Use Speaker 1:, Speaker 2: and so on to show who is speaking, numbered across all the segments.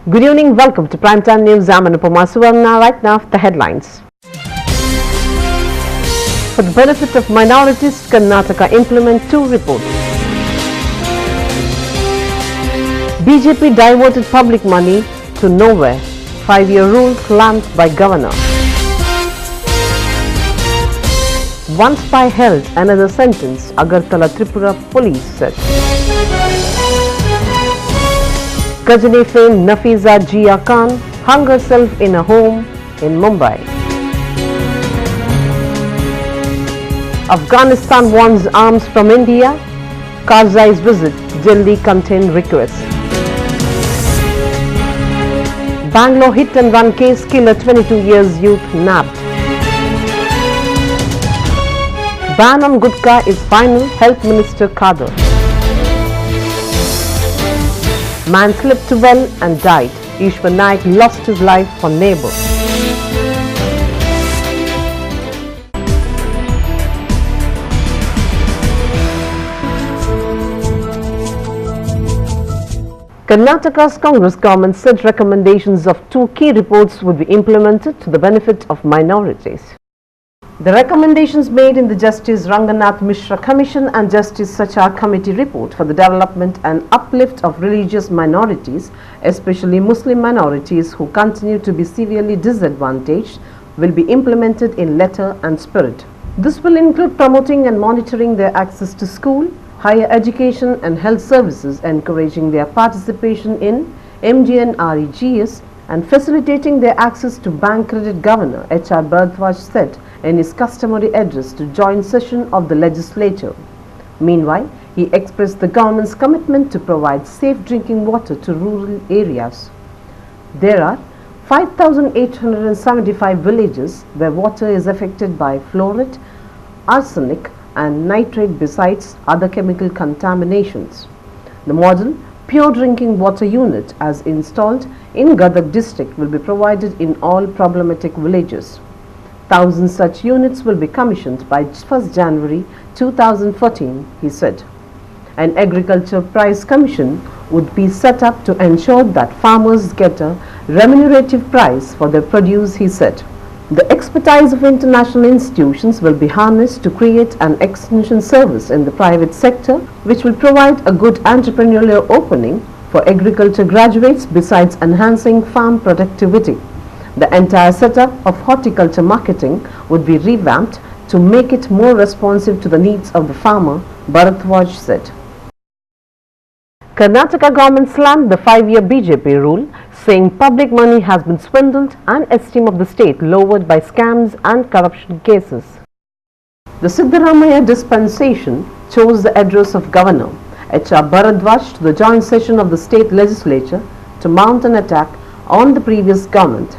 Speaker 1: Good evening, welcome to Primetime News. I'm Anupama Suvarna. Right now, the headlines. For the benefit of minorities, Karnataka implement 2 reports. BJP diverted public money to nowhere. 5-year rule clamped by governor. One spy held, another sentence, Agartala Tripura police said. Ghajini fame Nafiza Jia Khan hung herself in a home in Mumbai. Afghanistan wants arms from India. Karzai's visit, Delhi contained requests. Bangalore hit and run case killer 22 years youth nabbed. Ban on Gutka is final, Health Minister Kadar. Man slipped to well and died. Ishwar Naik lost his life for neighbour. Karnataka's Congress government said recommendations of 2 key reports would be implemented to the benefit of minorities. The recommendations made in the Justice Ranganath Mishra Commission and Justice Sachar Committee report for the development and uplift of religious minorities, especially Muslim minorities who continue to be severely disadvantaged, will be implemented in letter and spirit. This will include promoting and monitoring their access to school, higher education and health services, encouraging their participation in MGNREGS and facilitating their access to bank credit. Governor H.R. Bharadwaj said in his customary address to joint session of the legislature. Meanwhile, he expressed the government's commitment to provide safe drinking water to rural areas. There are 5,875 villages where water is affected by fluoride, arsenic and nitrate besides other chemical contaminations. The model Pure Drinking Water Unit as installed in Gadag district will be provided in all problematic villages. 1,000 such units will be commissioned by 1st January 2014, he said. An agriculture price commission would be set up to ensure that farmers get a remunerative price for their produce, he said. The expertise of international institutions will be harnessed to create an extension service in the private sector, which will provide a good entrepreneurial opening for agriculture graduates besides enhancing farm productivity. The entire setup of horticulture marketing would be revamped to make it more responsive to the needs of the farmer, Bharadwaj said. Karnataka government slammed the 5-year BJP rule, saying public money has been swindled and esteem of the state lowered by scams and corruption cases. The Siddaramaiah dispensation chose the address of Governor H.R. Bharadwaj to the joint session of the state legislature to mount an attack on the previous government.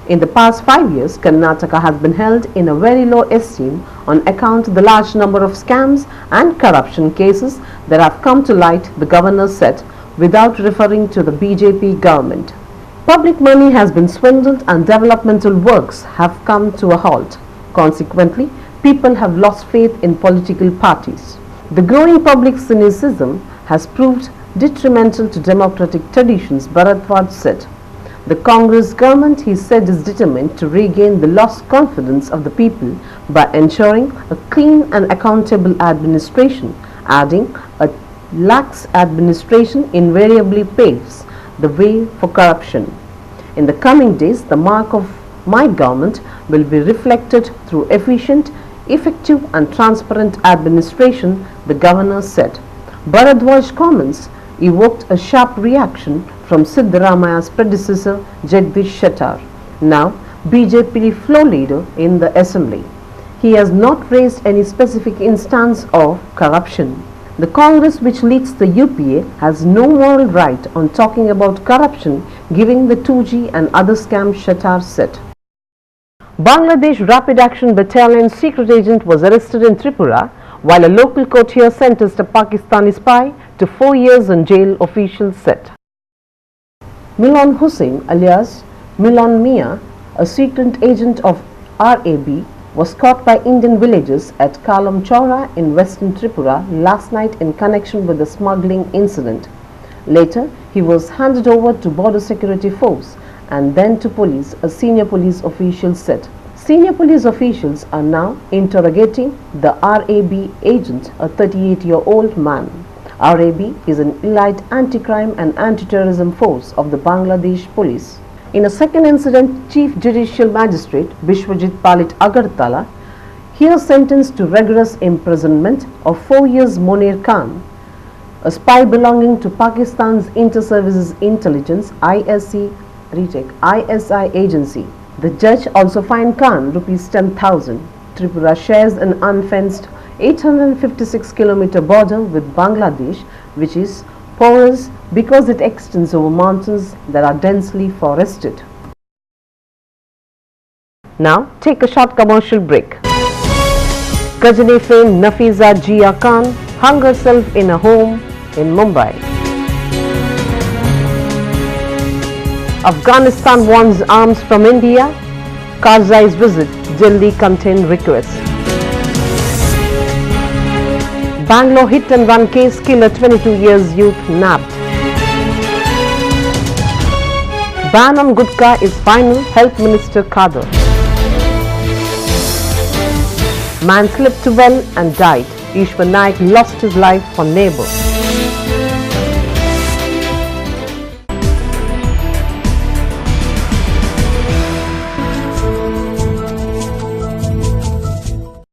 Speaker 1: In the past 5 years, Karnataka has been held in a very low esteem on account of the large number of scams and corruption cases that have come to light, the governor said, without referring to the BJP government. Public money has been swindled and developmental works have come to a halt. Consequently, people have lost faith in political parties. The growing public cynicism has proved detrimental to democratic traditions, Bharadwaj said. The Congress government, he said, is determined to regain the lost confidence of the people by ensuring a clean and accountable administration, adding a lax administration invariably paves the way for corruption. In the coming days, the mark of my government will be reflected through efficient, effective and transparent administration, the governor said. Bharadwaj's comments evoked a sharp reaction from Siddaramaiah's predecessor Jagdish Shettar, now BJP floor leader in the assembly. He has not raised any specific instance of corruption. The Congress, which leads the UPA, has no moral right on talking about corruption, giving the 2G and other scams, Shettar said. Bangladesh Rapid Action Battalion secret agent was arrested in Tripura, while a local court here sentenced a Pakistani spy to 4 years in jail, officials said. Milan Hussain alias Milan Mia, a secret agent of RAB, was caught by Indian villagers at Kalam Chaura in western Tripura last night in connection with the smuggling incident. Later, he was handed over to Border Security Force and then to police, a senior police official said. Senior police officials are now interrogating the RAB agent, a 38-year-old man. RAB is an elite anti-crime and anti-terrorism force of the Bangladesh police. In a second incident, Chief Judicial Magistrate Bishwajit Palit Agartala here sentenced to rigorous imprisonment of 4 years Monir Khan, a spy belonging to Pakistan's Inter-Services Intelligence ISI agency. The judge also fined Khan Rs 10,000. Tripura shares an unfenced 856-kilometer border with Bangladesh, which is porous because it extends over mountains that are densely forested. Now take a short commercial break. Ghajini fame Nafiza Jia Khan hung herself in a home in Mumbai. Afghanistan wants arms from India. Karzai's visit, Delhi contained requests. Bangalore hit and run case killer 22 years youth nabbed. Ban on Gutka is final, Health Minister Kadir. Man slipped to well and died. Ishwar Naik lost his life for neighbour.